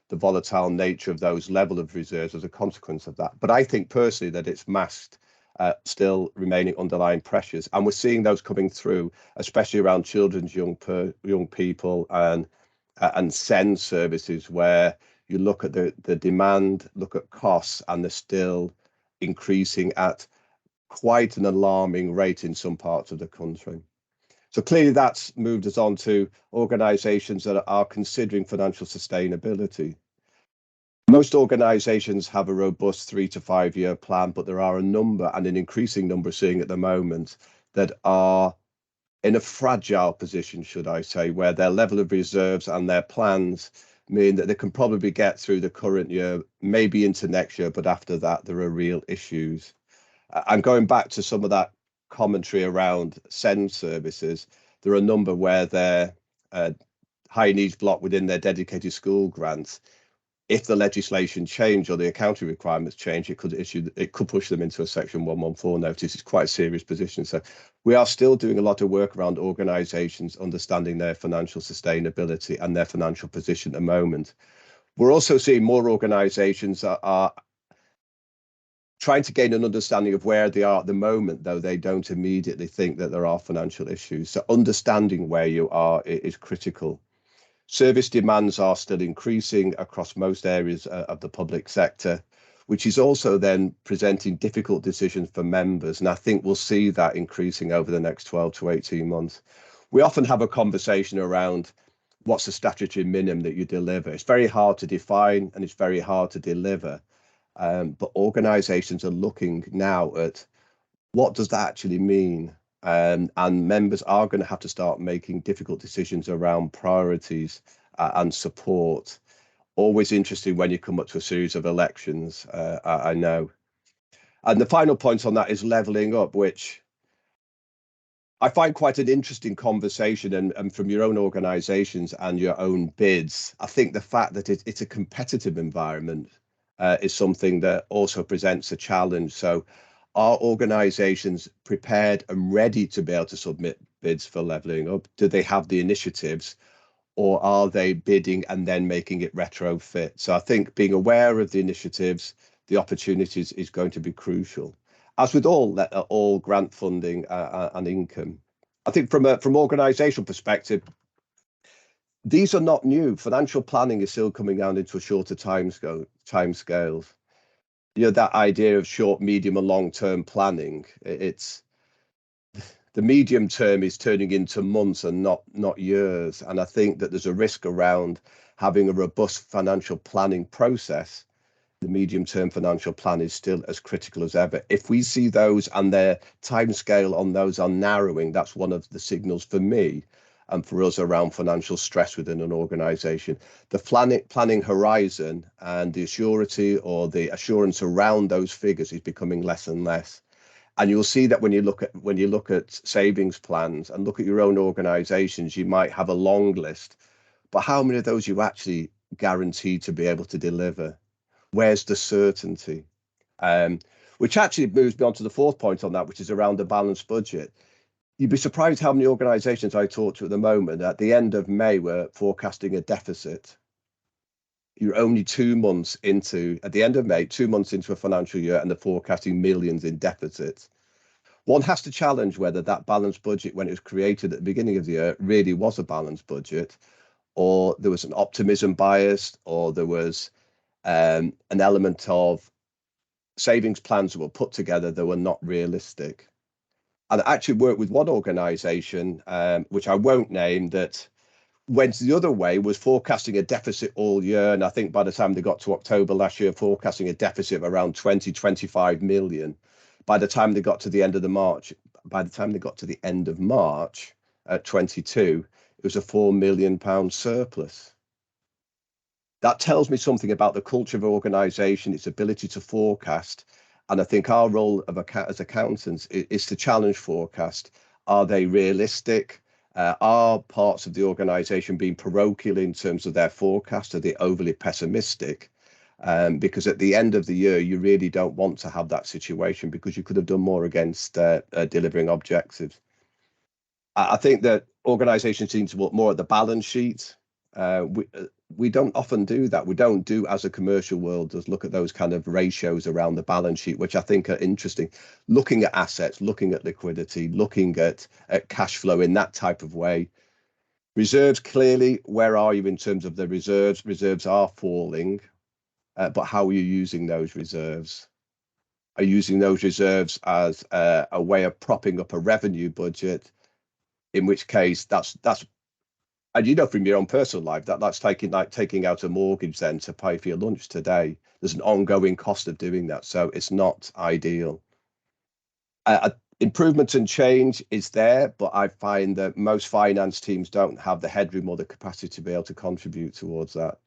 the volatile nature of those level of reserves as a consequence of that. But I think personally that it's masked still remaining underlying pressures, and we're seeing those coming through, especially around children's young people and SEND services, where you look at the demand, look at costs, and they're still increasing at quite an alarming rate in some parts of the country. So clearly that's moved us on to organisations that are considering financial sustainability. Most organisations have a robust 3 to 5 year plan, but there are a number, and an increasing number seeing at the moment, that are in a fragile position, should I say, where their level of reserves and their plans mean that they can probably get through the current year, maybe into next year, but after that there are real issues. And going back to some of that commentary around SEND services, there are a number where their high needs block within their dedicated school grants. If the legislation change or the accounting requirements change, it could push them into a Section 114 notice. It's quite a serious position. So we are still doing a lot of work around organisations understanding their financial sustainability and their financial position at the moment. We're also seeing more organisations that are trying to gain an understanding of where they are at the moment, though they don't immediately think that there are financial issues. So understanding where you are is critical. Service demands are still increasing across most areas of the public sector, which is also then presenting difficult decisions for members. And I think we'll see that increasing over the next 12 to 18 months. We often have a conversation around what's the statutory minimum that you deliver. It's very hard to define and it's very hard to deliver. But organisations are looking now at what does that actually mean? And members are going to have to start making difficult decisions around priorities and support. Always interesting when you come up to a series of elections, I know. And the final point on that is levelling up, which I find quite an interesting conversation, and from your own organisations and your own bids. I think the fact that it's a competitive environment is something that also presents a challenge. So are organisations prepared and ready to be able to submit bids for levelling up? Do they have the initiatives, or are they bidding and then making it retrofit? So I think being aware of the initiatives, the opportunities is going to be crucial. As with all grant funding and income. I think from organisational perspective, these are not new. Financial planning is still coming down into a shorter timescales. You know, that idea of short, medium and long-term planning, it's the medium term is turning into months and not years. And I think that there's a risk around having a robust financial planning process. The medium-term financial plan is still as critical as ever. If we see those and their timescale on those are narrowing, that's one of the signals for me and for us around financial stress within an organisation. The planning horizon and the assurity or the assurance around those figures is becoming less and less. And you'll see that when you look at savings plans and look at your own organisations, you might have a long list, but how many of those you actually guaranteed to be able to deliver? Where's the certainty? Which actually moves me on to the fourth point on that, which is around the balanced budget. You'd be surprised how many organisations I talk to at the moment, at the end of May, were forecasting a deficit. You're only 2 months into, at the end of May, 2 months into a financial year, and they're forecasting millions in deficits. One has to challenge whether that balanced budget, when it was created at the beginning of the year, really was a balanced budget, or there was an optimism bias, or there was an element of savings plans that were put together that were not realistic. And I actually worked with one organisation, which I won't name, that went the other way, was forecasting a deficit all year. And I think by the time they got to October last year, forecasting a deficit of around 25 million. By the time they got to the end of March at 22, it was a £4 million surplus. That tells me something about the culture of organisation, its ability to forecast. And I think our role as accountants is to challenge forecast. Are they realistic? Are parts of the organisation being parochial in terms of their forecast? Are they overly pessimistic? Because at the end of the year, you really don't want to have that situation, because you could have done more against delivering objectives. I think that organisations need to look more at the balance sheet. we don't often do that. We don't do, as a commercial world, does look at those kind of ratios around the balance sheet, which I think are interesting. Looking at assets, looking at liquidity, looking at cash flow in that type of way. Reserves, clearly, where are you in terms of the reserves? Reserves are falling, but how are you using those reserves? Are you using those reserves as a way of propping up a revenue budget? In which case, that's and you know from your own personal life that's taking out a mortgage then to pay for your lunch today. There's an ongoing cost of doing that, so it's not ideal. Improvement and change is there, but I find that most finance teams don't have the headroom or the capacity to be able to contribute towards that.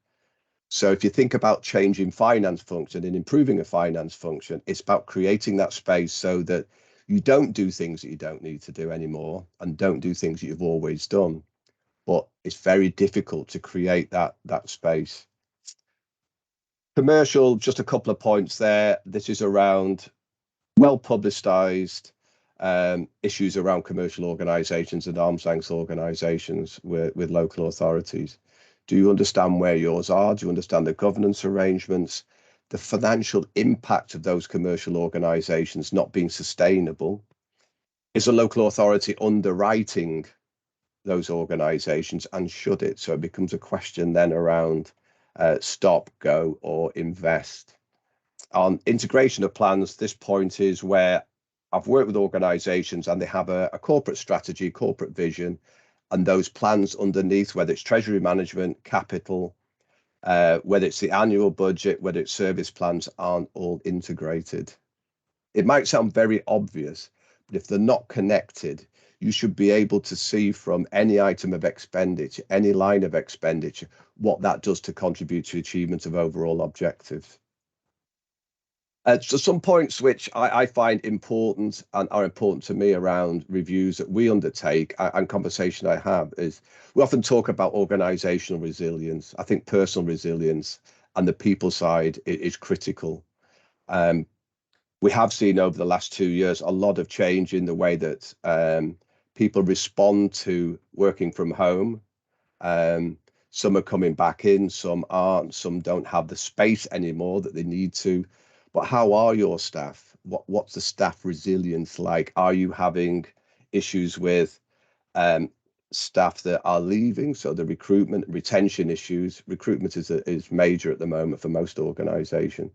So if you think about changing finance function and improving a finance function, it's about creating that space so that you don't do things that you don't need to do anymore and don't do things that you've always done. But it's very difficult to create that space. Commercial, just a couple of points there. This is around well-publicized issues around commercial organizations and arm's length organizations with local authorities. Do you understand where yours are? Do you understand the governance arrangements? The financial impact of those commercial organizations not being sustainable? Is a local authority underwriting those organizations, and should it? So it becomes a question then around stop, go, or invest. On integration of plans, this point is where I've worked with organizations and they have a corporate strategy, corporate vision, and those plans underneath, whether it's treasury management, capital, whether it's the annual budget, whether it's service plans, aren't all integrated. It might sound very obvious, but if they're not connected, you should be able to see from any item of expenditure, any line of expenditure, what that does to contribute to achievement of overall objectives. So some points which I find important and are important to me around reviews that we undertake and conversation I have is we often talk about organizational resilience. I think personal resilience and the people side is critical. We have seen over the last 2 years a lot of change in the way that people respond to working from home. Some are coming back in, some aren't, some don't have the space anymore that they need to. But how are your staff? What's the staff resilience like? Are you having issues with staff that are leaving? So the recruitment, retention issues. Recruitment is major at the moment for most organisations.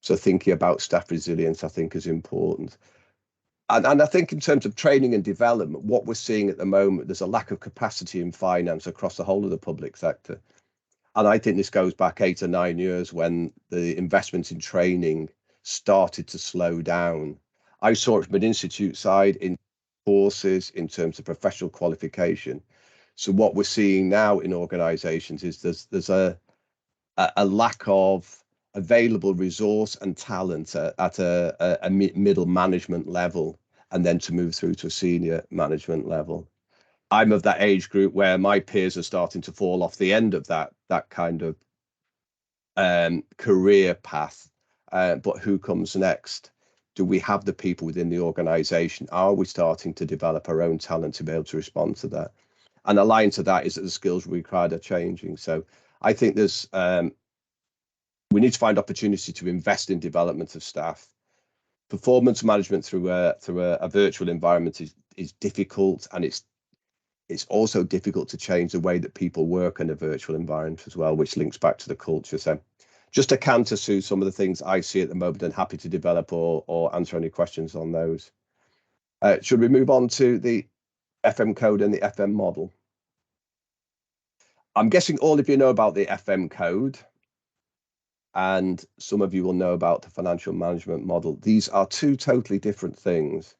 So thinking about staff resilience, I think, is important. And I think in terms of training and development, what we're seeing at the moment, there's a lack of capacity in finance across the whole of the public sector. And I think this goes back 8 or 9 years when the investment in training started to slow down. I saw it from an institute side in courses, in terms of professional qualification. So what we're seeing now in organisations is there's a lack of available resource and talent at a middle management level, and then to move through to a senior management level. I'm of that age group where my peers are starting to fall off the end of that kind of career path. But who comes next? Do we have the people within the organisation? Are we starting to develop our own talent to be able to respond to that? And aligned to that is that the skills required are changing. So I think there's we need to find opportunity to invest in development of staff. Performance management through a virtual environment is difficult, and it's also difficult to change the way that people work in a virtual environment as well, which links back to the culture. So just to counter to some of the things I see at the moment, and happy to develop or answer any questions on those. Should we move on to the FM code and the FM model? I'm guessing all of you know about the FM code, and some of you will know about the financial management model. These are two totally different things,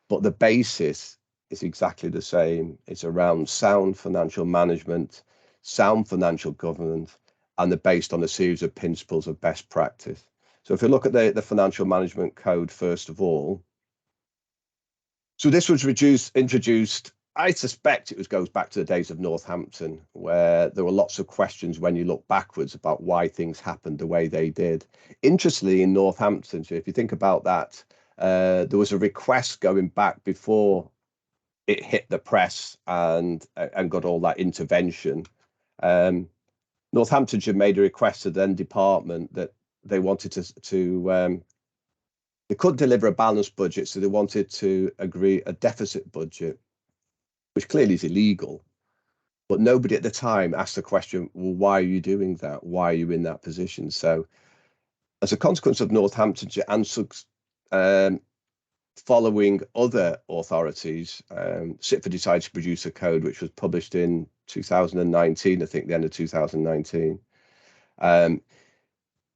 but the basis is exactly the same. It's around sound financial management, sound financial governance, and they're based on a series of principles of best practice. So if you look at the financial management code, first of all, so this was introduced, I suspect goes back to the days of Northampton, where there were lots of questions when you look backwards about why things happened the way they did. Interestingly, in Northampton, so if you think about that, there was a request going back before it hit the press and got all that intervention. Northamptonshire made a request to the then department that they wanted they couldn't deliver a balanced budget, so they wanted to agree a deficit budget, which clearly is illegal. But nobody at the time asked the question, well, why are you doing that? Why are you in that position? So as a consequence of Northamptonshire and following other authorities, CIPFA decided to produce a code which was published in 2019, I think the end of 2019.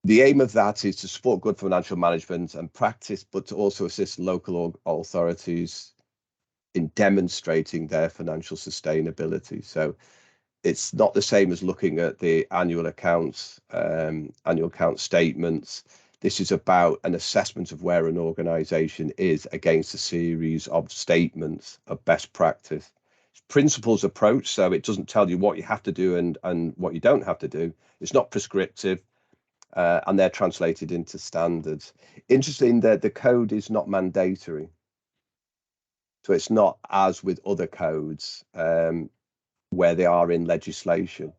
The aim of that is to support good financial management and practice, but to also assist local authorities in demonstrating their financial sustainability. So it's not the same as looking at the annual account statements. This is about an assessment of where an organisation is against a series of statements of best practice. It's principles approach, so it doesn't tell you what you have to do and what you don't have to do. It's not prescriptive. And they're translated into standards. Interesting that the code is not mandatory. So it's not as with other codes where they are in legislation.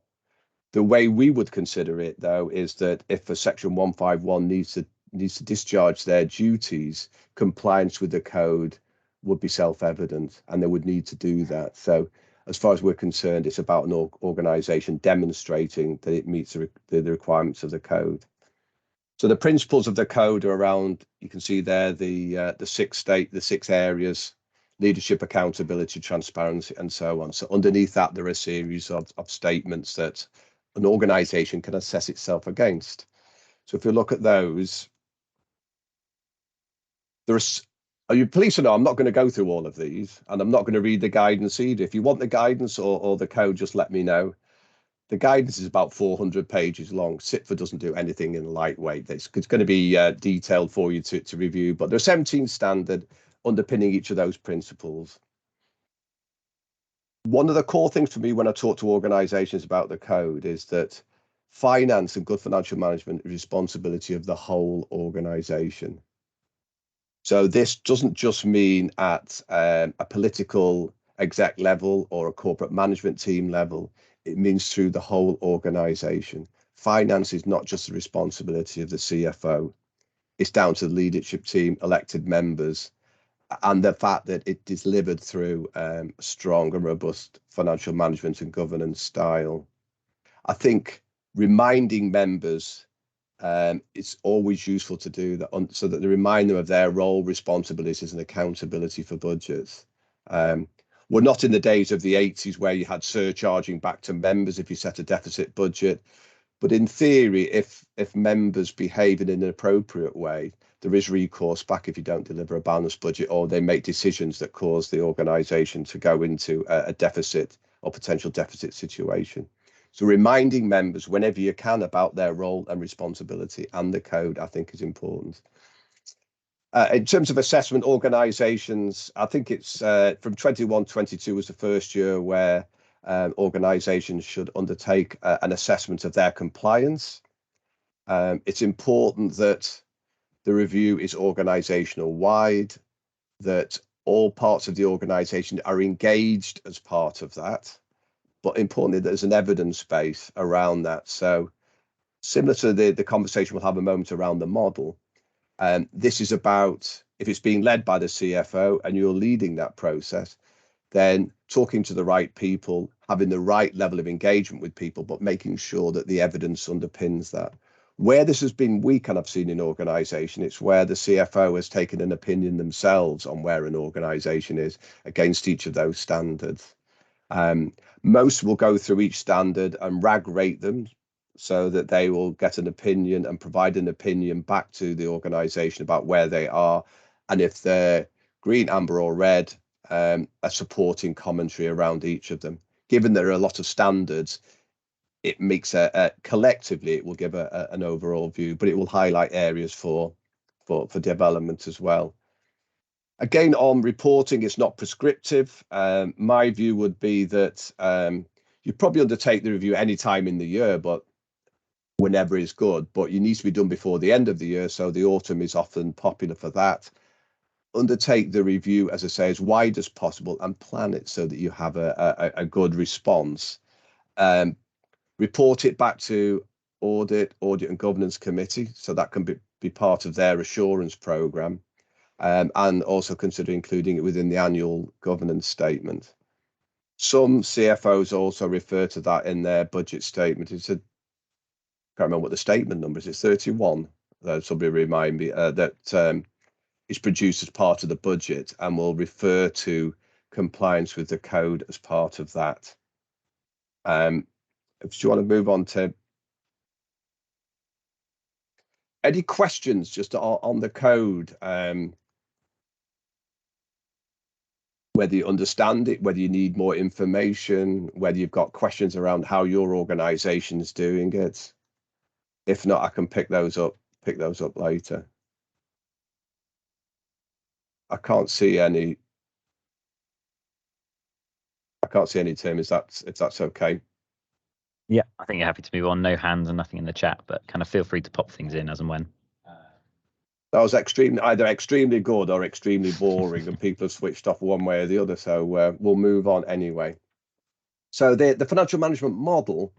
The way we would consider it, though, is that if a Section 151 needs to discharge their duties, compliance with the code would be self-evident, and they would need to do that. So as far as we're concerned, it's about an organisation demonstrating that it meets the requirements of the code. So the principles of the code are around, you can see there, the six areas: leadership, accountability, transparency, and so on. So underneath that, there are a series of statements that an organisation can assess itself against. So if you look at those, are you pleased to know I'm not going to go through all of these, and I'm not going to read the guidance either. If you want the guidance or the code, just let me know. The guidance is about 400 pages long. CIPFA doesn't do anything in lightweight. It's going to be detailed for you to review, but there are 17 standards underpinning each of those principles. One of the core things for me when I talk to organisations about the code is that finance and good financial management is responsibility of the whole organisation. So this doesn't just mean at a political exec level or a corporate management team level. It means through the whole organisation. Finance is not just the responsibility of the CFO. It's down to the leadership team, elected members, and the fact that it is delivered through a strong and robust financial management and governance style. I think reminding members, it's always useful to do that so that they remind them of their role, responsibilities, and accountability for budgets. We're not in the days of the 80s where you had surcharging back to members if you set a deficit budget. But in theory, if members behave in an inappropriate way, there is recourse back if you don't deliver a balanced budget, or they make decisions that cause the organisation to go into a deficit or potential deficit situation. So reminding members whenever you can about their role and responsibility and the code, I think, is important. In terms of assessment, organisations, I think it's from 21-22 was the first year where organisations should undertake an assessment of their compliance. It's important that the review is organisational wide, that all parts of the organisation are engaged as part of that, but importantly, there's an evidence base around that. So similar to the conversation we'll have a moment around the model, this is about, if it's being led by the CFO and you're leading that process, then talking to the right people, having the right level of engagement with people, but making sure that the evidence underpins that. Where this has been weak, and I've seen in organisation, it's where the CFO has taken an opinion themselves on where an organisation is against each of those standards. Most will go through each standard and RAG rate them so that they will get an opinion and provide an opinion back to the organisation about where they are. And if they're green, amber or red, a supporting commentary around each of them. Given there are a lot of standards, it makes collectively, it will give an overall view, but it will highlight areas for development as well. Again, on reporting, it's not prescriptive. My view would be that you probably undertake the review any time in the year, but whenever is good, but it needs to be done before the end of the year. So the autumn is often popular for that. Undertake the review, as I say, as wide as possible and plan it so that you have a good response. report it back to audit and governance committee, so that can be part of their assurance program, and also consider including it within the annual governance statement. Some CFOs also refer to that in their budget statement. It's can't remember what the statement number is. It's 31. Somebody remind me that is produced as part of the budget and will refer to compliance with the code as part of that. Do you want to move on to any questions just on the code? Whether you understand it, whether you need more information, whether you've got questions around how your organisation is doing it. If not, I can pick those up later. I can't see any, Tim, if that's okay. Yeah, I think you're happy to move on. No hands and nothing in the chat, but kind of feel free to pop things in as and when. That was either extremely good or extremely boring, and people have switched off one way or the other. So we'll move on anyway. So the financial management model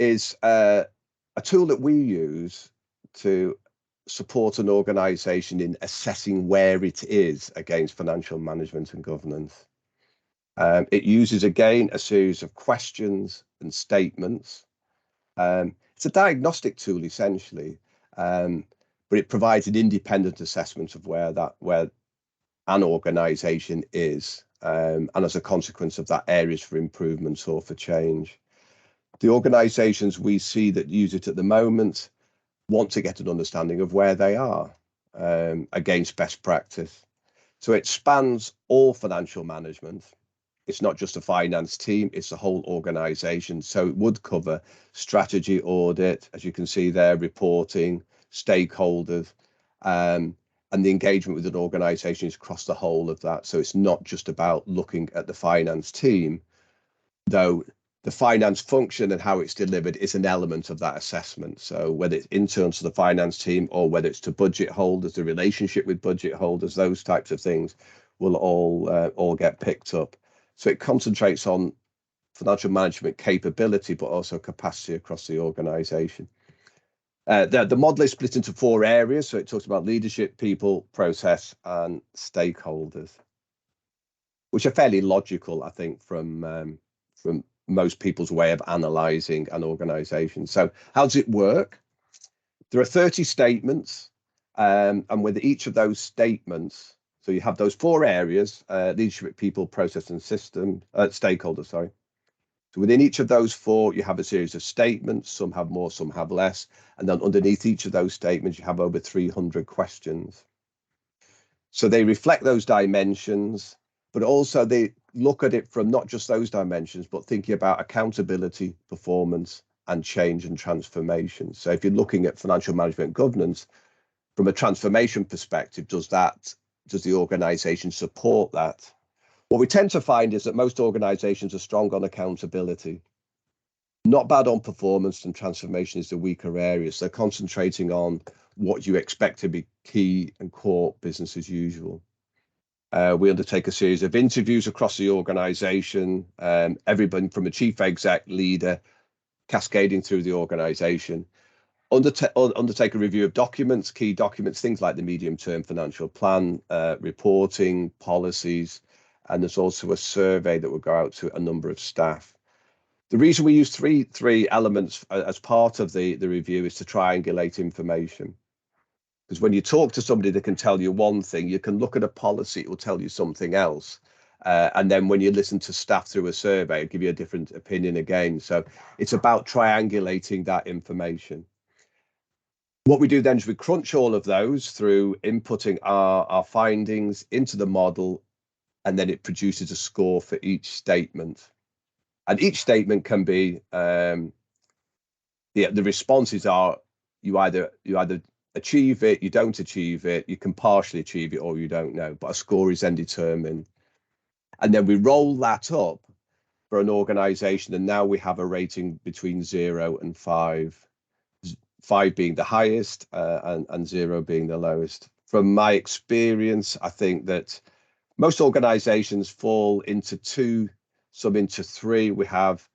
is a tool that we use to support an organisation in assessing where it is against financial management and governance. It uses, again, a series of questions and statements. It's a diagnostic tool, essentially, but it provides an independent assessment of where an organisation is, and as a consequence of that, areas for improvement or for change. The organisations we see that use it at the moment want to get an understanding of where they are against best practice. So it spans all financial management. It's not just a finance team, it's the whole organisation. So it would cover strategy, audit, as you can see there, reporting, stakeholders, and the engagement with an organisation is across the whole of that. So it's not just about looking at the finance team, though the finance function and how it's delivered is an element of that assessment. So whether it's internal to the finance team or whether it's to budget holders, the relationship with budget holders, those types of things will all get picked up. So it concentrates on financial management capability, but also capacity across the organisation. The model is split into 4 areas. So it talks about leadership, people, process, and stakeholders, which are fairly logical, I think, from most people's way of analysing an organisation. So how does it work? There are 30 statements, and with each of those statements, so you have those 4 areas, leadership, people, process, and system, stakeholders, sorry. So within each of those 4, you have a series of statements. Some have more, some have less. And then underneath each of those statements, you have over 300 questions. So they reflect those dimensions, but also they look at it from not just those dimensions, but thinking about accountability, performance, and change and transformation. So if you're looking at financial management governance, from a transformation perspective, does the organisation support that? What we tend to find is that most organisations are strong on accountability, not bad on performance, and transformation is the weaker area. So they're concentrating on what you expect to be key and core business as usual. We undertake a series of interviews across the organisation, everybody from a chief exec leader cascading through the organisation. Undertake a review of documents, key documents, things like the medium-term financial plan, reporting, policies, and there's also a survey that will go out to a number of staff. The reason we use three elements as part of the review is to triangulate information. Because when you talk to somebody that can tell you one thing, you can look at a policy, it will tell you something else. And then when you listen to staff through a survey, it'll give you a different opinion again. So it's about triangulating that information. What we do then is we crunch all of those through inputting our findings into the model, and then it produces a score for each statement. And each statement can be, the responses are you either achieve it, you don't achieve it, you can partially achieve it, or you don't know. But a score is then determined. And then we roll that up for an organisation, and now we have a rating between 0 and 5. 5 being the highest and 0 being the lowest. From my experience, I think that most organisations fall into 2, some into 3. We have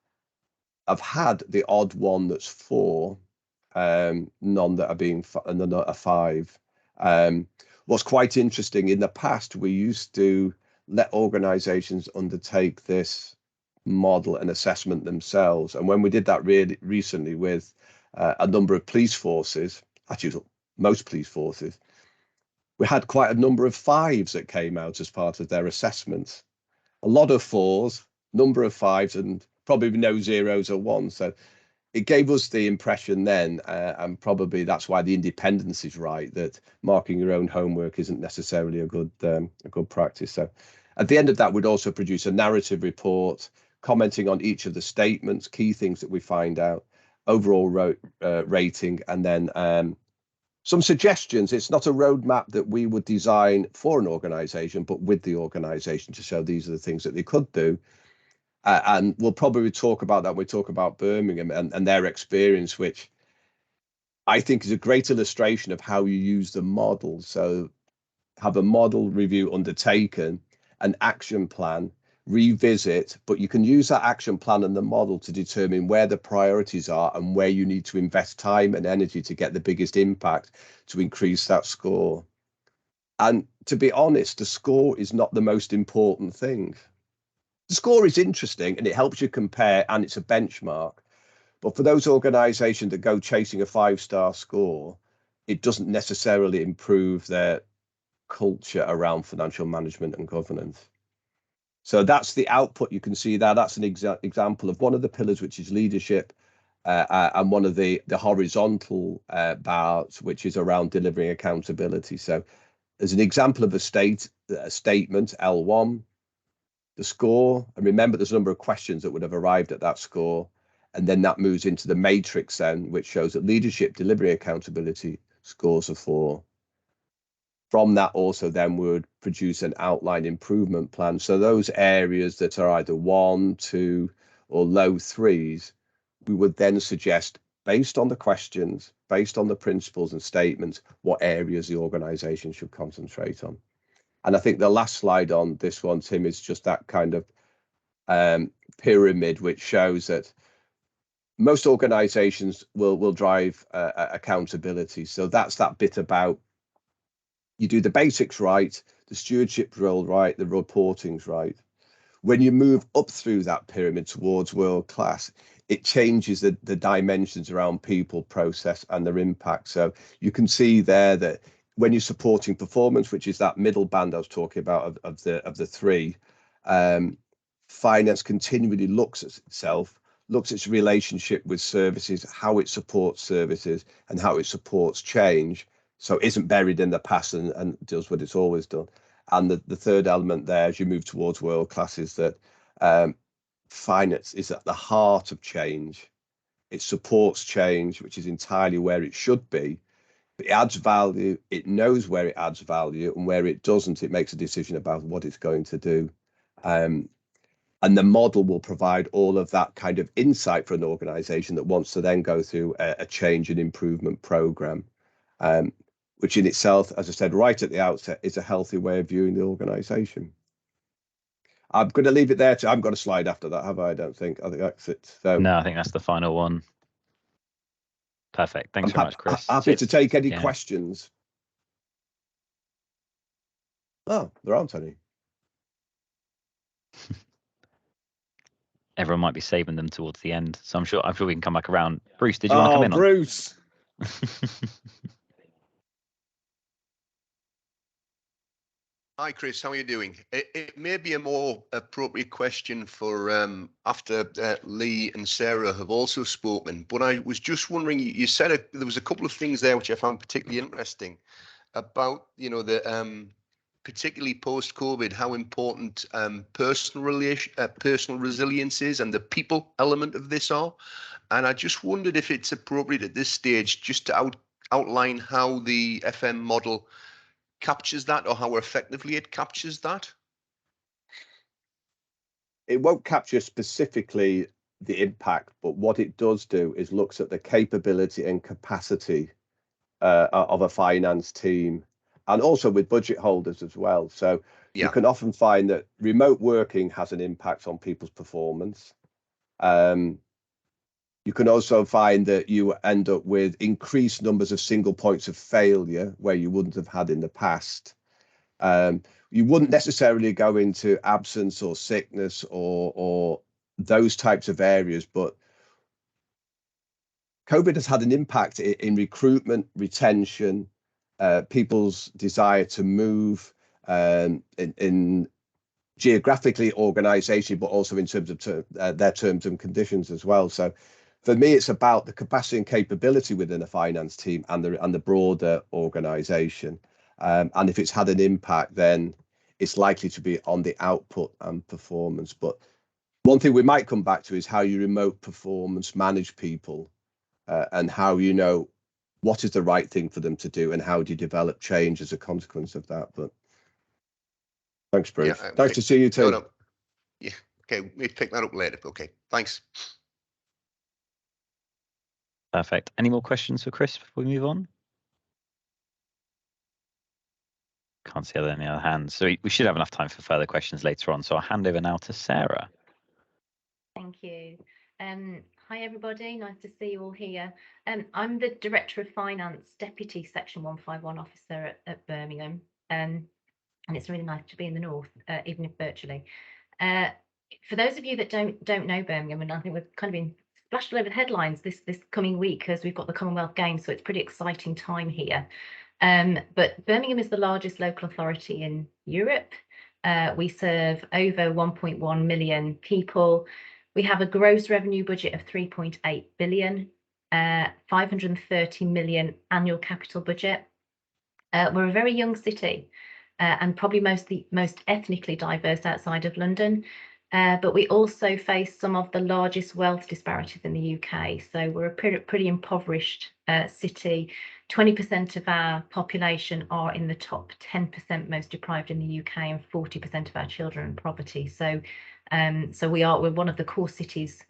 I've had the odd one that's 4, none that are being and none that are 5. What's quite interesting, in the past, we used to let organizations undertake this model and assessment themselves. And when we did that really recently with a number of police forces, actually most police forces, we had quite a number of 5s that came out as part of their assessments. A lot of 4s, number of 5s, and probably no 0s or 1s. So it gave us the impression then, and probably that's why the independence is right, that marking your own homework isn't necessarily a good practice. So at the end of that, we'd also produce a narrative report commenting on each of the statements, key things that we find out, overall rating, and then some suggestions. It's not a roadmap that we would design for an organization, but with the organization to show these are the things that they could do. And we'll probably talk about that when we talk about Birmingham and their experience, which I think is a great illustration of how you use the model. So have a model review undertaken, an action plan, revisit, but you can use that action plan and the model to determine where the priorities are and where you need to invest time and energy to get the biggest impact to increase that score. And to be honest, the score is not the most important thing. The score is interesting and it helps you compare and it's a benchmark. But for those organizations that go chasing a 5-star score, it doesn't necessarily improve their culture around financial management and governance. So that's the output. You can see that. That's an example of one of the pillars, which is leadership, and one of the horizontal bars, which is around delivering accountability. So as an example of a statement, L1, the score, and remember there's a number of questions that would have arrived at that score, and then that moves into the matrix then, which shows that leadership, delivery, accountability scores are 4. From that also then we would produce an outline improvement plan. So those areas that are either 1, 2, or low 3s, we would then suggest, based on the questions, based on the principles and statements, what areas the organization should concentrate on. And I think the last slide on this one, Tim, is just that kind of pyramid, which shows that most organizations will drive accountability. So that's that bit about you do the basics right, the stewardship role right, the reporting's right. When you move up through that pyramid towards world class, it changes the dimensions around people, process, and their impact. So you can see there that when you're supporting performance, which is that middle band I was talking about of the 3, finance continually looks at itself, looks at its relationship with services, how it supports services, and how it supports change. So it isn't buried in the past and does what it's always done. And the third element there, as you move towards world class, is that finance is at the heart of change. It supports change, which is entirely where it should be. But it adds value. It knows where it adds value, and where it doesn't, it makes a decision about what it's going to do. And the model will provide all of that kind of insight for an organization that wants to then go through a change and improvement program, which in itself, as I said right at the outset, is a healthy way of viewing the organization. I'm going to leave it there. I haven't got a slide after that, have I? I don't think. I think that's it. So No, I think that's the final one. Perfect. Thanks very much, Chris. Happy to take any questions. Oh, there aren't any. Everyone might be saving them towards the end, so I'm sure we can come back around. Bruce, did you want to come in? Bruce. Hi, Chris. How are you doing? It may be a more appropriate question for after Lee and Sarah have also spoken, but I was just wondering, you said there was a couple of things there which I found particularly interesting about, the particularly post-COVID, how important personal resilience is and the people element of this are. And I just wondered if it's appropriate at this stage just to outline how the FM model captures that, or how effectively it captures that. It won't capture specifically the impact, but what it does do is looks at the capability and capacity of a finance team, and also with budget holders as well. So you can often find that remote working has an impact on people's performance. You can also find that you end up with increased numbers of single points of failure where you wouldn't have had in the past. You wouldn't necessarily go into absence or sickness or those types of areas, but COVID has had an impact in recruitment, retention, people's desire to move, in geographically organisation, but also in terms of their terms and conditions as well. So for me, it's about the capacity and capability within a finance team and the broader organisation. And if it's had an impact, then it's likely to be on the output and performance. But one thing we might come back to is how you remote performance manage people, and how you know what is the right thing for them to do and how do you develop change as a consequence of that. But thanks, Bruce. Yeah, Nice to see you too. No. Yeah, okay, we'll pick that up later. Okay, thanks. Perfect. Any more questions for Chris before we move on? Can't see any other hands. So we should have enough time for further questions later on. So I'll hand over now to Sarah. Thank you. Hi, everybody. Nice to see you all here. I'm the Director of Finance, Deputy Section 151 Officer at Birmingham. And it's really nice to be in the north, even if virtually. For those of you that don't know Birmingham, and I think we've kind of been splashed all over the headlines this coming week because we've got the Commonwealth Games, so it's a pretty exciting time here. But Birmingham is the largest local authority in Europe. We serve over 1.1 million people. We have a gross revenue budget of 3.8 billion, 530 million annual capital budget. We're a very young city, and probably most ethnically diverse outside of London. But we also face some of the largest wealth disparities in the UK. So we're a pretty impoverished city. 20% of our population are in the top 10% most deprived in the UK, and 40% of our children in poverty. So we're one of the core cities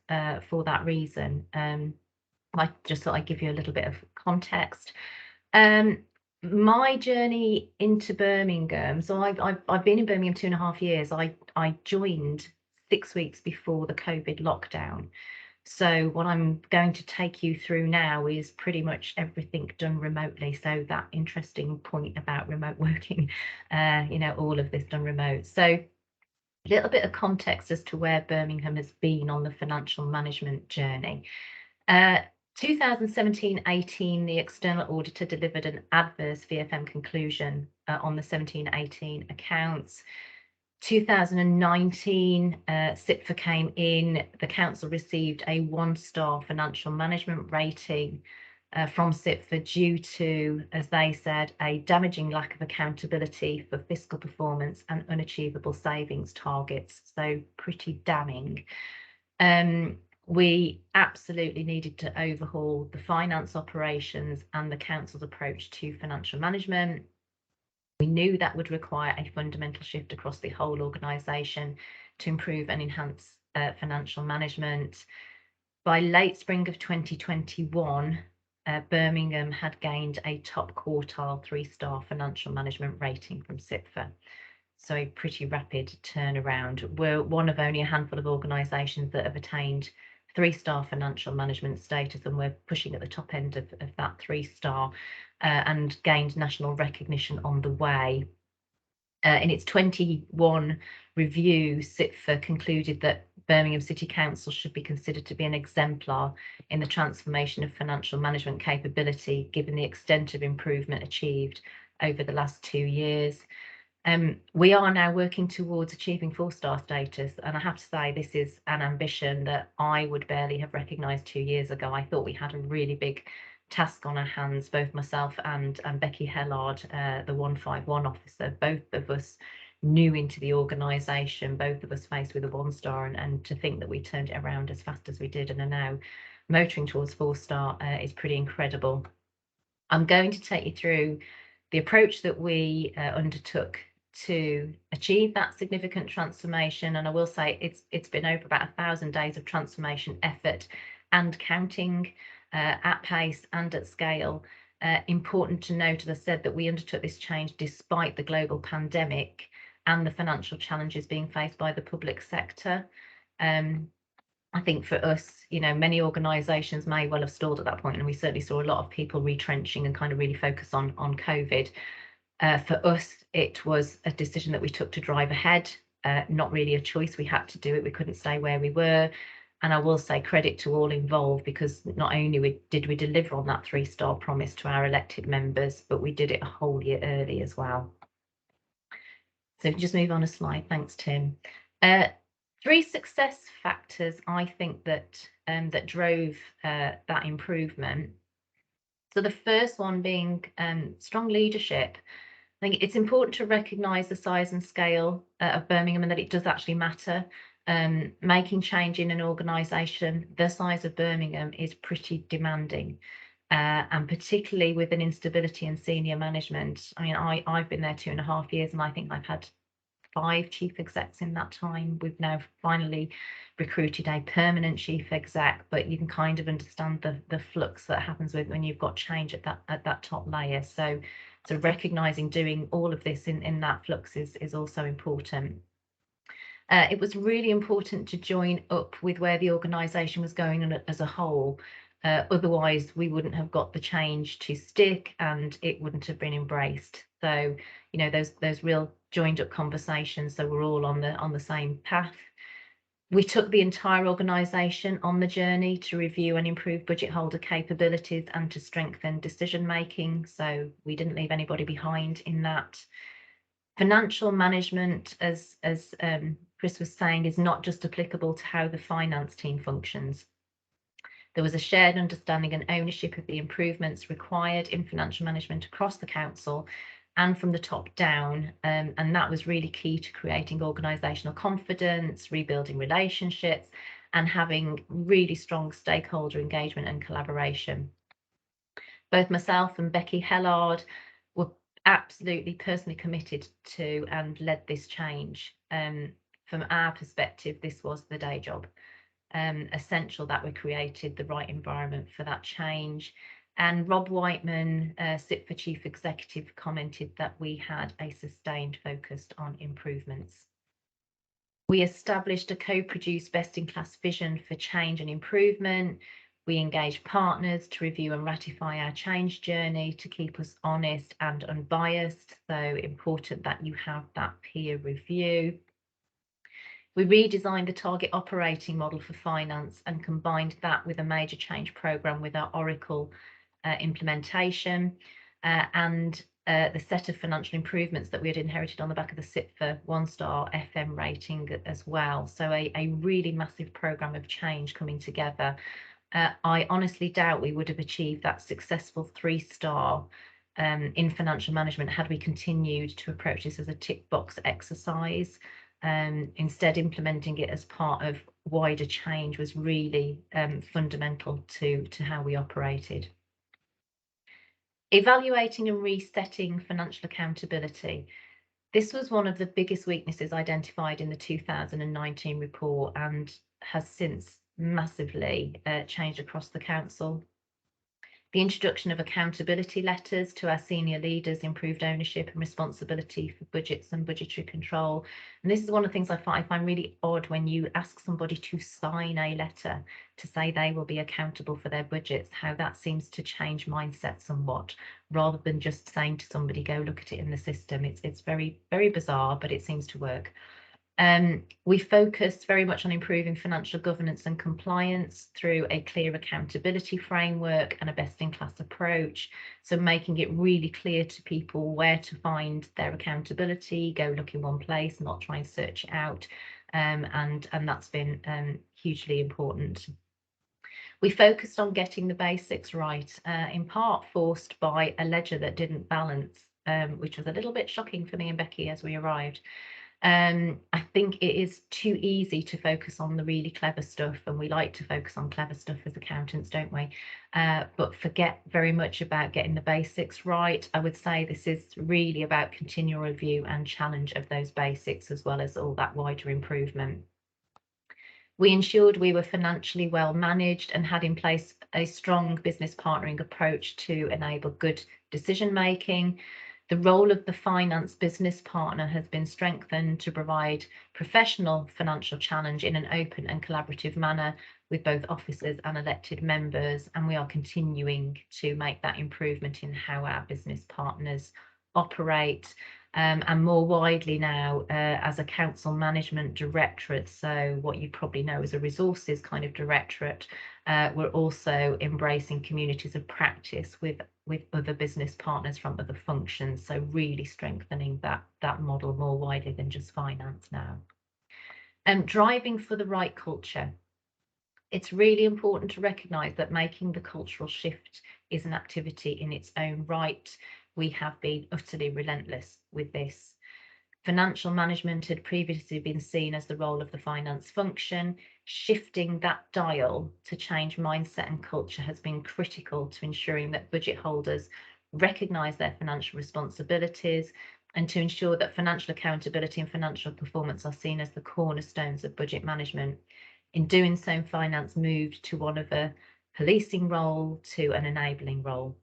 for that reason. I just thought I'd give you a little bit of context. My journey into Birmingham, so I've been in Birmingham 2.5 years. I joined 6 weeks before the COVID lockdown. So what I'm going to take you through now is pretty much everything done remotely. So that interesting point about remote working, all of this done remote. So a little bit of context as to where Birmingham has been on the financial management journey. 2017-18, the external auditor delivered an adverse VFM conclusion on the 17-18 accounts. 2019, CIPFA came in. The council received a 1-star financial management rating from CIPFA due to, as they said, a damaging lack of accountability for fiscal performance and unachievable savings targets. So pretty damning. We absolutely needed to overhaul the finance operations and the council's approach to financial management. We knew that would require a fundamental shift across the whole organisation to improve and enhance financial management. By late spring of 2021, Birmingham had gained a top quartile 3-star financial management rating from CIPFA. So a pretty rapid turnaround. We're one of only a handful of organisations that have attained 3-star financial management status, and we're pushing at the top end of that 3-star and gained national recognition on the way. In its 21 review, CIPFA concluded that Birmingham City Council should be considered to be an exemplar in the transformation of financial management capability, given the extent of improvement achieved over the last 2 years. We are now working towards achieving 4-star status, and I have to say this is an ambition that I would barely have recognised 2 years ago. I thought we had a really big task on our hands, both myself and Becky Hellard, the 151 officer, both of us new into the organisation, both of us faced with a 1-star, and to think that we turned it around as fast as we did and are now motoring towards 4-star is pretty incredible. I'm going to take you through the approach that we undertook to achieve that significant transformation, and I will say it's been over about 1,000 days of transformation effort and counting, at pace and at scale. Important to note, as I said, that we undertook this change despite the global pandemic and the financial challenges being faced by the public sector. I think for us, you know, many organisations may well have stalled at that point, and we certainly saw a lot of people retrenching and kind of really focus on COVID. For us, it was a decision that we took to drive ahead, not really a choice. We had to do it. We couldn't stay where we were. And I will say credit to all involved, because not only did we deliver on that 3-star promise to our elected members, but we did it a whole year early as well. So just move on a slide. Thanks, Tim. 3 success factors, I think, that that drove that improvement. So the first one being strong leadership. I think it's important to recognise the size and scale of Birmingham, and that it does actually matter. Making change in an organisation the size of Birmingham is pretty demanding, and particularly with an instability in senior management. I mean, I've been there 2.5 years, and I think I've had 5 chief execs in that time. We've now finally recruited a permanent chief exec, but you can kind of understand the flux that happens when you've got change at that top layer. So recognising doing all of this in that flux is also important. It was really important to join up with where the organisation was going as a whole. Otherwise, we wouldn't have got the change to stick, and it wouldn't have been embraced. So, you know, those real joined up conversations, so we're all on the same path. We took the entire organisation on the journey to review and improve budget holder capabilities and to strengthen decision making. So we didn't leave anybody behind in that. Financial management, as Chris was saying, is not just applicable to how the finance team functions. There was a shared understanding and ownership of the improvements required in financial management across the council and from the top down, and that was really key to creating organisational confidence, rebuilding relationships, and having really strong stakeholder engagement and collaboration. Both myself and Becky Hellard were absolutely personally committed to and led this change. From our perspective, this was the day job. Essential that we created the right environment for that change. And Rob Whiteman, CIPFA Chief Executive, commented that we had a sustained focus on improvements. We established a co-produced best-in-class vision for change and improvement. We engaged partners to review and ratify our change journey to keep us honest and unbiased. So important that you have that peer review. We redesigned the target operating model for finance and combined that with a major change programme with our Oracle implementation and the set of financial improvements that we had inherited on the back of the CIPFA 1-star FM rating as well. So a really massive programme of change coming together. I honestly doubt we would have achieved that successful 3-star in financial management had we continued to approach this as a tick box exercise. Instead, implementing it as part of wider change was really fundamental to how we operated. Evaluating and resetting financial accountability. This was one of the biggest weaknesses identified in the 2019 report and has since massively changed across the council. The introduction of accountability letters to our senior leaders improved ownership and responsibility for budgets and budgetary control. And this is one of the things I find really odd when you ask somebody to sign a letter to say they will be accountable for their budgets, how that seems to change mindset somewhat, rather than just saying to somebody, go look at it in the system. It's very, very bizarre, but it seems to work. We focused very much on improving financial governance and compliance through a clear accountability framework and a best-in-class approach. So making it really clear to people where to find their accountability, go look in one place, not try and search it out. And that's been hugely important. We focused on getting the basics right, in part forced by a ledger that didn't balance, which was a little bit shocking for me and Becky as we arrived. I think it is too easy to focus on the really clever stuff, and we like to focus on clever stuff as accountants, don't we? But forget very much about getting the basics right. I would say this is really about continual review and challenge of those basics, as well as all that wider improvement. We ensured we were financially well managed and had in place a strong business partnering approach to enable good decision making. The role of the finance business partner has been strengthened to provide professional financial challenge in an open and collaborative manner with both officers and elected members, and we are continuing to make that improvement in how our business partners operate. And more widely now as a council management directorate, so what you probably know as a resources kind of directorate, we're also embracing communities of practice with other business partners from other functions, so really strengthening that model more widely than just finance now. Driving for the right culture. It's really important to recognise that making the cultural shift is an activity in its own right. We have been utterly relentless with this. Financial management had previously been seen as the role of the finance function. Shifting that dial to change mindset and culture has been critical to ensuring that budget holders recognise their financial responsibilities and to ensure that financial accountability and financial performance are seen as the cornerstones of budget management. In doing so, finance moved to one of a policing role to an enabling role.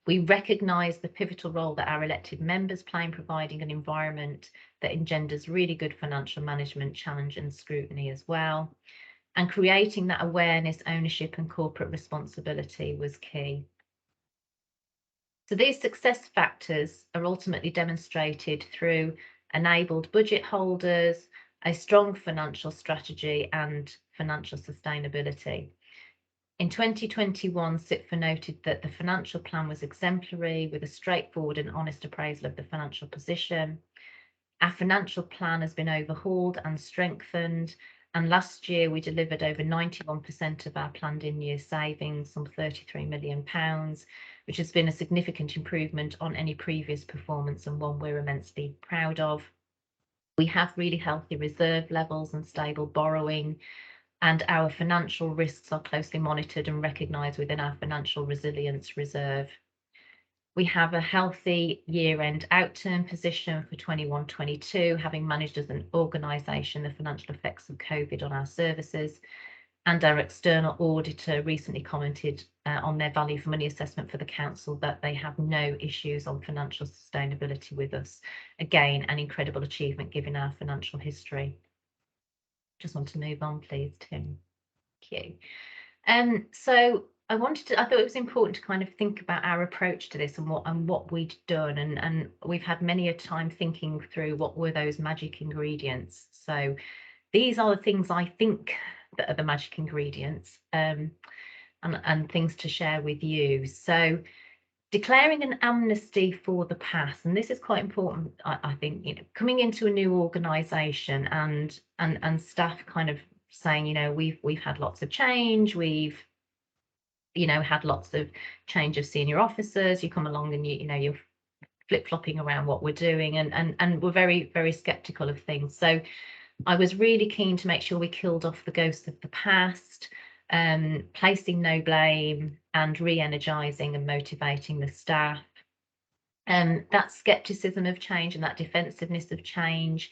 We recognise the pivotal role that our elected members play in providing an environment that engenders really good financial management, challenge and scrutiny as well. And creating that awareness, ownership and corporate responsibility was key. So these success factors are ultimately demonstrated through enabled budget holders, a strong financial strategy and financial sustainability. In 2021, CIPFA noted that the financial plan was exemplary with a straightforward and honest appraisal of the financial position. Our financial plan has been overhauled and strengthened, and last year we delivered over 91% of our planned in-year savings, some £33 million, which has been a significant improvement on any previous performance and one we're immensely proud of. We have really healthy reserve levels and stable borrowing, and our financial risks are closely monitored and recognised within our financial resilience reserve. We have a healthy year-end outturn position for 21-22, having managed as an organisation the financial effects of COVID on our services. And our external auditor recently commented on their value for money assessment for the council that they have no issues on financial sustainability with us. Again, an incredible achievement given our financial history. Just want to move on, please, Tim. Thank you. So I thought it was important to kind of think about our approach to this and what we'd done, and we've had many a time thinking through what were those magic ingredients. So these are the things I think that are the magic ingredients, and things to share with you. So declaring an amnesty for the past, and this is quite important, I think, you know, coming into a new organisation and staff kind of saying, you know, we've had lots of change, we've, you know, had lots of change of senior officers. You come along and you know you're flip-flopping around what we're doing, and we're very, very sceptical of things. So I was really keen to make sure we killed off the ghosts of the past, placing no blame and re-energising and motivating the staff. That scepticism of change and that defensiveness of change,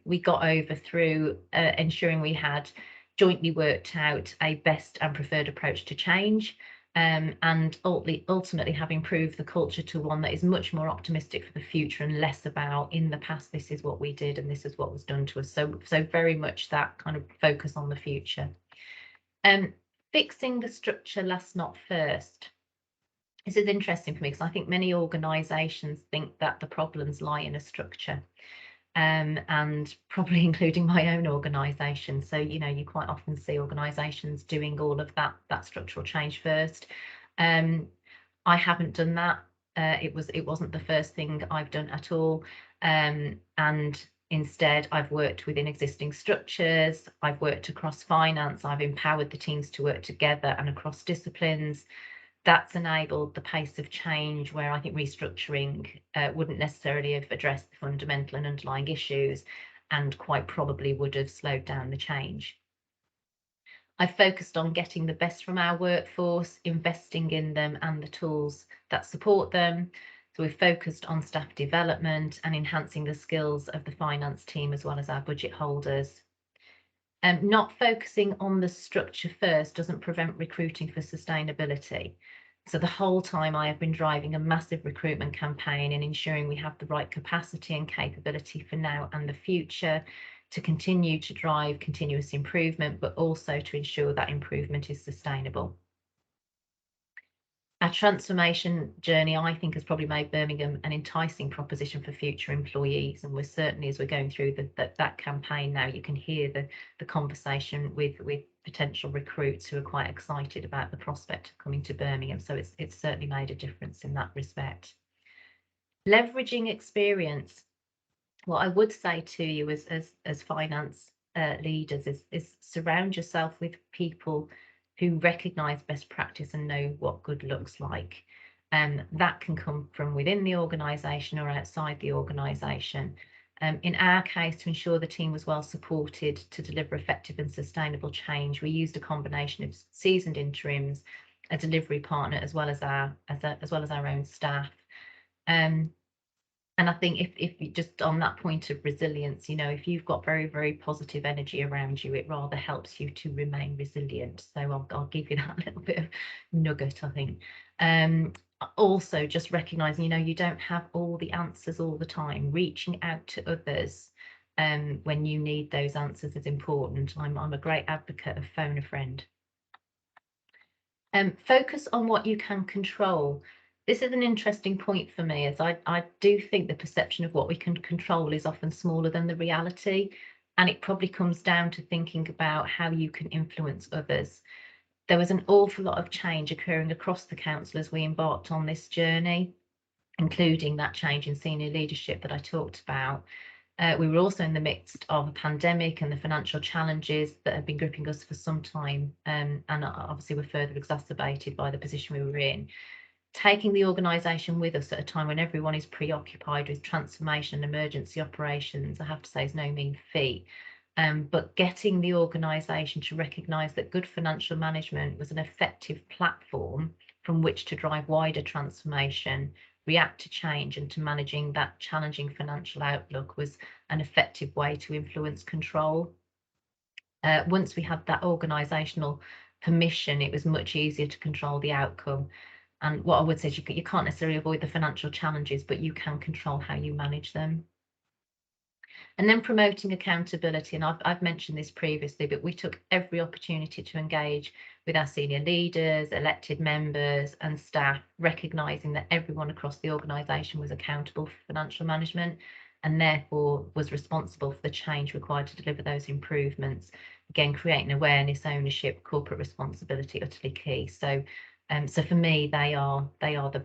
we got over through ensuring we had jointly worked out a best and preferred approach to change, and ultimately have improved the culture to one that is much more optimistic for the future and less about in the past this is what we did and this is what was done to us. So very much that kind of focus on the future. Fixing the structure last, not first. This is interesting for me because I think many organisations think that the problems lie in a structure, and probably including my own organisation. So, you know, you quite often see organisations doing all of that structural change first. I haven't done that. It wasn't the first thing I've done at all. And instead, I've worked within existing structures. I've worked across finance. I've empowered the teams to work together and across disciplines. That's enabled the pace of change where I think restructuring wouldn't necessarily have addressed the fundamental and underlying issues, and quite probably would have slowed down the change. I've focused on getting the best from our workforce, investing in them and the tools that support them. So we've focused on staff development and enhancing the skills of the finance team as well as our budget holders. Not focusing on the structure first doesn't prevent recruiting for sustainability. So the whole time I have been driving a massive recruitment campaign and ensuring we have the right capacity and capability for now and the future to continue to drive continuous improvement, but also to ensure that improvement is sustainable. Our transformation journey, I think, has probably made Birmingham an enticing proposition for future employees, and we're certainly, as we're going through that campaign now, you can hear the conversation with potential recruits who are quite excited about the prospect of coming to Birmingham. So it's certainly made a difference in that respect. Leveraging experience. What I would say to you as finance leaders is surround yourself with people who recognise best practice and know what good looks like. That can come from within the organisation or outside the organisation. In our case, to ensure the team was well supported to deliver effective and sustainable change, we used a combination of seasoned interims, a delivery partner, as well as our own staff. And I think if you just on that point of resilience, you know, if you've got very, very positive energy around you, it rather helps you to remain resilient. So I'll give you that little bit of nugget, I think. Also, just recognizing, you know, you don't have all the answers all the time. Reaching out to others when you need those answers is important. I'm a great advocate of phone a friend. Focus on what you can control. This is an interesting point for me, as I do think the perception of what we can control is often smaller than the reality, and it probably comes down to thinking about how you can influence others. There was an awful lot of change occurring across the council as we embarked on this journey, including that change in senior leadership that I talked about. We were also in the midst of a pandemic and the financial challenges that have been gripping us for some time, and obviously were further exacerbated by the position we were in. Taking the organisation with us at a time when everyone is preoccupied with transformation and emergency operations, I have to say, is no mean feat. But getting the organisation to recognise that good financial management was an effective platform from which to drive wider transformation, react to change, and to managing that challenging financial outlook was an effective way to influence control. Once we had that organisational permission, it was much easier to control the outcome. And what I would say is you can't necessarily avoid the financial challenges, but you can control how you manage them. And then promoting accountability. And I've mentioned this previously, but we took every opportunity to engage with our senior leaders, elected members and staff, recognising that everyone across the organisation was accountable for financial management and therefore was responsible for the change required to deliver those improvements. Again, creating awareness, ownership, corporate responsibility, utterly key. So for me, they are the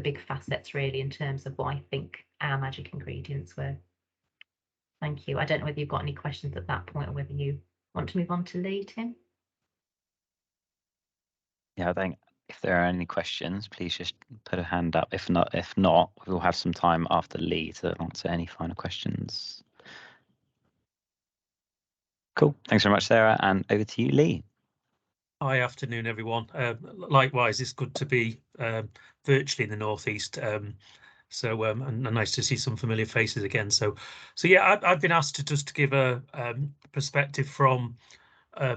big facets really in terms of what I think our magic ingredients were. Thank you. I don't know whether you've got any questions at that point or whether you want to move on to Lee, Tim. Yeah, I think if there are any questions, please just put a hand up. If not, we'll have some time after Lee to answer any final questions. Cool. Thanks very much, Sarah. And over to you, Lee. Hi, afternoon, everyone. Likewise, it's good to be virtually in the Northeast. And nice to see some familiar faces again. So yeah, I've been asked to just give a perspective from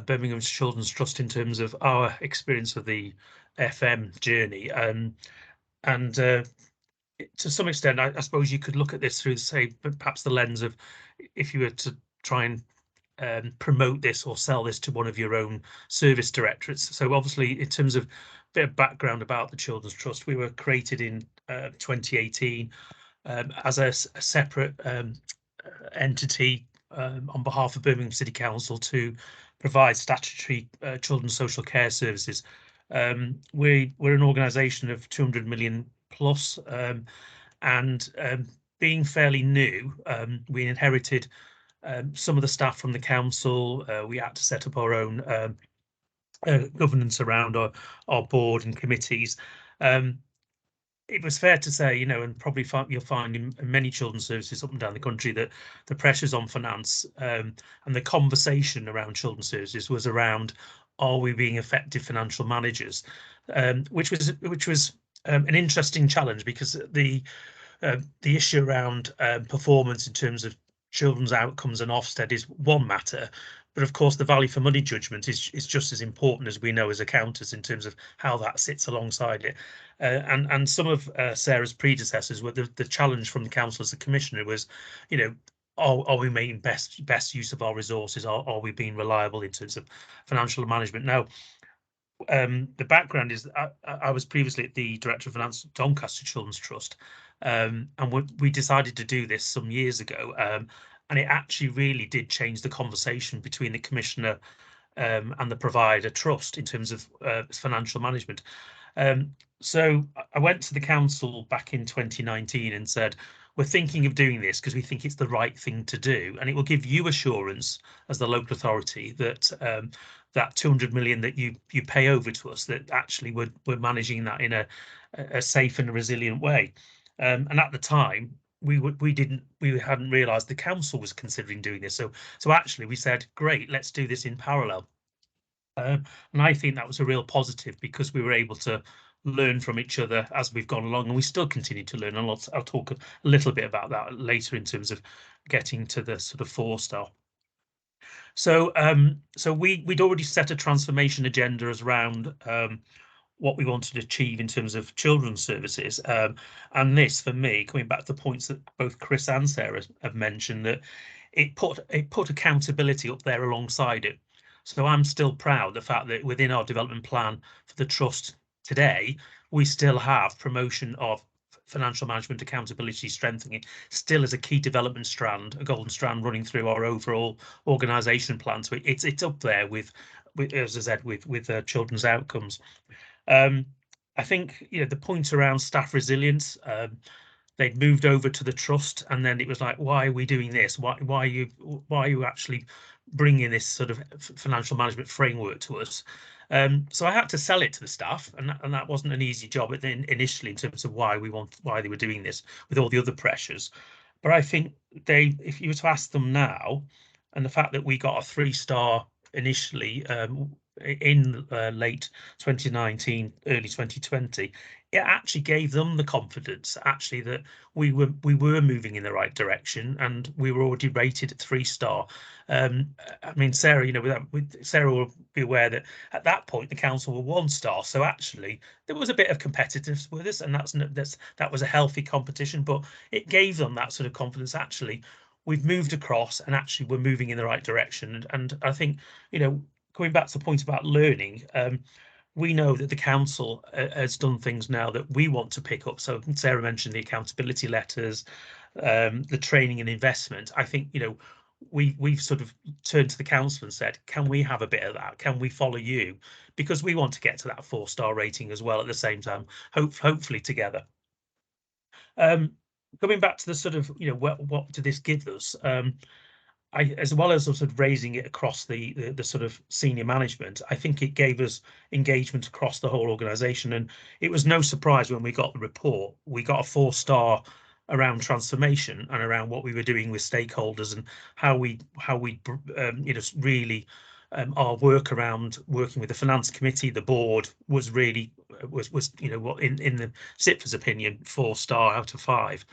Birmingham Children's Trust in terms of our experience of the FM journey. And to some extent, I suppose you could look at this through, say, perhaps the lens of if you were to try and promote this or sell this to one of your own service directorates. So obviously, in terms of a bit of background about the Children's Trust, we were created in 2018 as a separate entity on behalf of Birmingham City Council to provide statutory children's social care services. We're an organisation of 200 million plus, and being fairly new, we inherited some of the staff from the council. We had to set up our own governance around our board and committees. It was fair to say, you know, and probably you'll find in many children's services up and down the country that the pressures on finance and the conversation around children's services was around, are we being effective financial managers? Which was an interesting challenge, because the issue around performance in terms of children's outcomes and Ofsted is one matter, But of course, the value for money judgment is just as important as we know as accountants in terms of how that sits alongside it. And some of Sarah's predecessors were the challenge from the council as the commissioner was, you know, are we making best use of our resources? Are we being reliable in terms of financial management? Now, the background is I was previously the Director of Finance at Doncaster Children's Trust, and we decided to do this some years ago, and it actually really did change the conversation between the Commissioner and the provider trust in terms of financial management. So I went to the council back in 2019 and said, we're thinking of doing this because we think it's the right thing to do, and it will give you assurance as the local authority that that 200 million that you pay over to us, that actually we're managing that in a safe and a resilient way. And at the time, we hadn't realised the council was considering doing this. So actually we said, great, let's do this in parallel. And I think that was a real positive because we were able to learn from each other as we've gone along, and we still continue to learn. And I'll talk a little bit about that later in terms of getting to the sort of 4-star. So we'd already set a transformation agenda as around what we wanted to achieve in terms of children's services, and this, for me, coming back to the points that both Chris and Sarah have mentioned, that it put accountability up there alongside it. So I'm still proud of the fact that within our development plan for the trust today, we still have promotion of financial management accountability strengthening still as a key development strand, a golden strand running through our overall organisation plan. So it's up there with as I said, with children's outcomes. I think, you know, the point around staff resilience, they'd moved over to the trust, and then it was like, why are we doing this? Why are you actually bringing this sort of financial management framework to us? So I had to sell it to the staff, and that wasn't an easy job initially in terms of why they were doing this with all the other pressures. But I think if you were to ask them now, and the fact that we got a 3-star initially in late 2019, early 2020, it actually gave them the confidence actually that we were moving in the right direction, and we were already rated at 3-star. I mean, Sarah, you know, Sarah will be aware that at that point the council were 1-star, so actually there was a bit of competitiveness with us, and that was a healthy competition, but it gave them that sort of confidence. Actually, we've moved across, and actually we're moving in the right direction. And I think, you know, going back to the point about learning, we know that the council has done things now that we want to pick up. So Sarah mentioned the accountability letters, the training and investment. I think, you know, we've sort of turned to the council and said, can we have a bit of that? Can we follow you? Because we want to get to that 4-star rating as well at the same time, hopefully together. Coming back to the sort of, you know, what did this give us? As well as sort of raising it across the sort of senior management, I think it gave us engagement across the whole organisation. And it was no surprise when we got the report, we got a 4-star around transformation and around what we were doing with stakeholders and how we you know, really our work around working with the finance committee, the board was really was you know, what in the CIPFA's opinion, 4-star out of 5.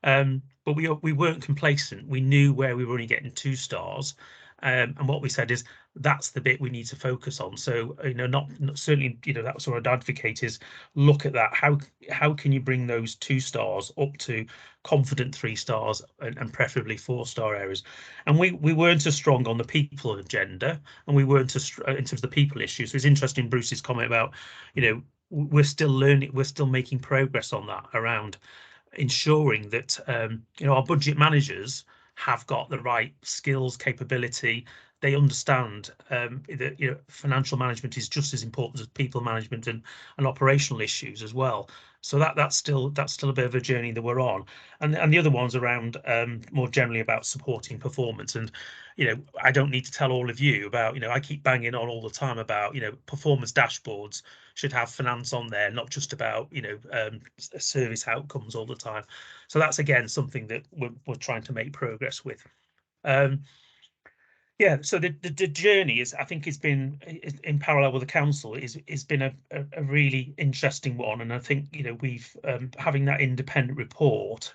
But we weren't complacent. We knew where we were only getting 2 stars, and what we said is that's the bit we need to focus on. So, you know, not certainly, you know, that's what I'd advocate is look at that. How can you bring those 2 stars up to confident 3 stars and preferably 4-star areas? And we weren't as strong on the people agenda, and we weren't as in terms of the people issues. So it's interesting Bruce's comment about, you know, we're still learning, we're still making progress on that around ensuring that you know, our budget managers have got the right skills, capability. They understand that, you know, financial management is just as important as people management and operational issues as well. So that's still a bit of a journey that we're on. And the other ones around more generally about supporting performance. And, you know, I don't need to tell all of you about, you know, I keep banging on all the time about, you know, performance dashboards should have finance on there, not just about, you know, service outcomes all the time. So that's again something that we're trying to make progress with. Yeah, so the journey is, I think, it's been in parallel with the council is been a really interesting one, and I think, you know, we've having that independent report,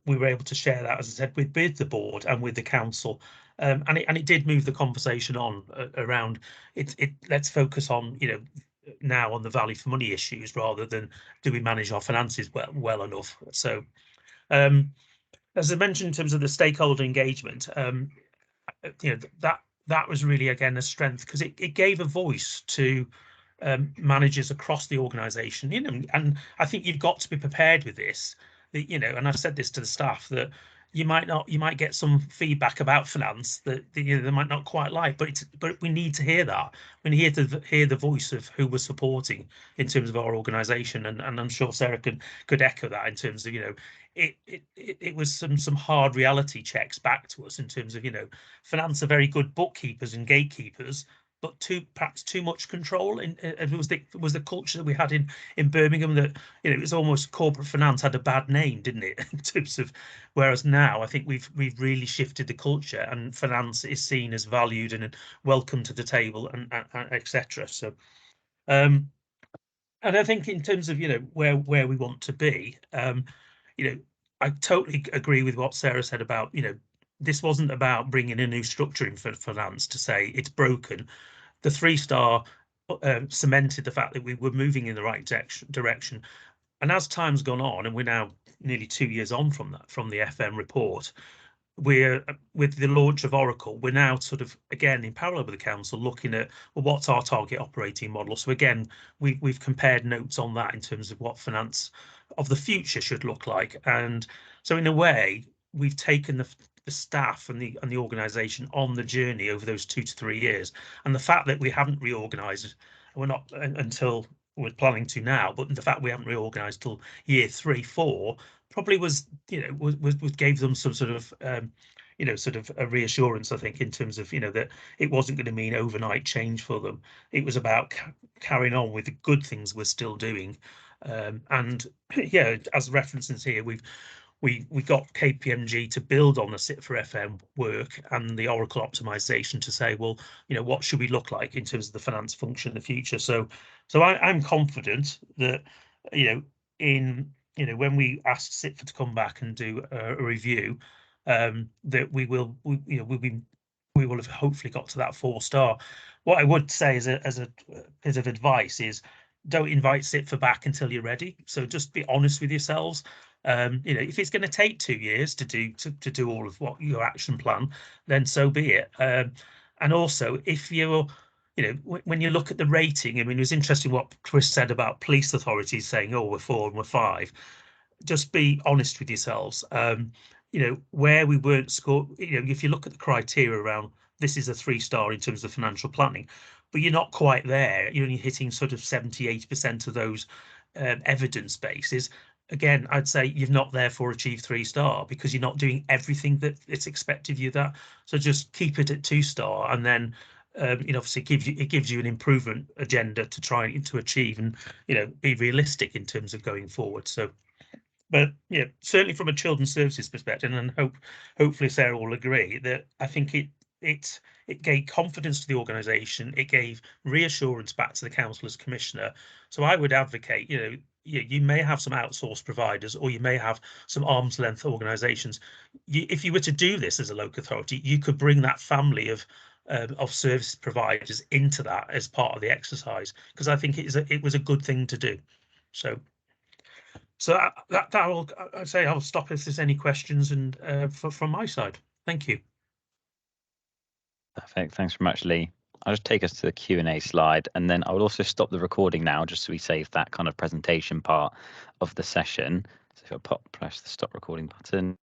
we were able to share that, as I said, with the board and with the council, and it did move the conversation on around it. Let's focus on, you know, now on the value for money issues rather than do we manage our finances well enough. So as I mentioned, in terms of the stakeholder engagement, you know, that was really, again, a strength, because it gave a voice to managers across the organisation, you know, and I think you've got to be prepared with this. That, you know, and I've said this to the staff, that you might get some feedback about finance that, you know, they might not quite like, but we need to hear that. We need to hear the voice of who we're supporting in terms of our organisation, and I'm sure Sarah could echo that in terms of, you know, it was some hard reality checks back to us in terms of, you know, finance are very good bookkeepers and gatekeepers, but perhaps too much control. It was the culture that we had in Birmingham, that, you know, it was almost corporate finance had a bad name, didn't it? In terms of, whereas now I think we've really shifted the culture, and finance is seen as valued and welcome to the table, and etc. So, and I think in terms of, you know, where we want to be, you know, I totally agree with what Sarah said about, you know, this wasn't about bringing a new structure in for finance to say it's broken. The 3-star cemented the fact that we were moving in the right direction. And as time's gone on, and we're now nearly 2 years on from that, from the FM report, we're, with the launch of Oracle, we're now sort of, again, in parallel with the council, looking at, well, what's our target operating model? So again, we've compared notes on that in terms of what finance of the future should look like. And so in a way, we've taken the staff and the organisation on the journey over those 2 to 3 years. And the fact that we haven't reorganised, we're not until we're planning to now, but the fact we haven't reorganised till year 3, 4 probably was, you know, was gave them some sort of you know, sort of a reassurance, I think, in terms of, you know, that it wasn't going to mean overnight change for them. It was about carrying on with the good things we're still doing. And yeah, as references here, we got KPMG to build on the CIPFA FM work and the Oracle optimization to say, well, you know, what should we look like in terms of the finance function in the future? So I'm confident that, you know, you know, when we asked CIPFA to come back and do a review, that we will have hopefully got to that 4-star. What I would say as a bit of advice is, don't invite CIPFA back until you're ready. So just be honest with yourselves. You know, if it's going to take 2 years to do all of what your action plan, then so be it. And also, if you're, you know, when you look at the rating, I mean, it was interesting what Chris said about police authorities saying, oh, we're 4 and we're 5. Just be honest with yourselves. You know, where we weren't scored, you know, if you look at the criteria around, this is a 3-star in terms of financial planning, but you're not quite there. You're only hitting sort of 70–80% of those evidence bases. Again, I'd say you've not therefore achieved 3-star, because you're not doing everything that it's expected of you that. So just keep it at 2-star, and then you know, obviously it gives you an improvement agenda to try to achieve, and, you know, be realistic in terms of going forward. So, but yeah, certainly from a children's services perspective, and hopefully Sarah will agree, that I think it gave confidence to the organisation. It gave reassurance back to the council as commissioner. So I would advocate, you know, you may have some outsourced providers, or you may have some arm's length organisations. If you were to do this as a local authority, you could bring that family of service providers into that as part of the exercise, because I think it was a good thing to do. So that will, I'd say I'll stop if there's any questions, and from my side. Thank you. Perfect. Thanks very much, Lee. I'll just take us to the Q&A slide, and then I will also stop the recording now, just so we save that kind of presentation part of the session. So if I press the stop recording button.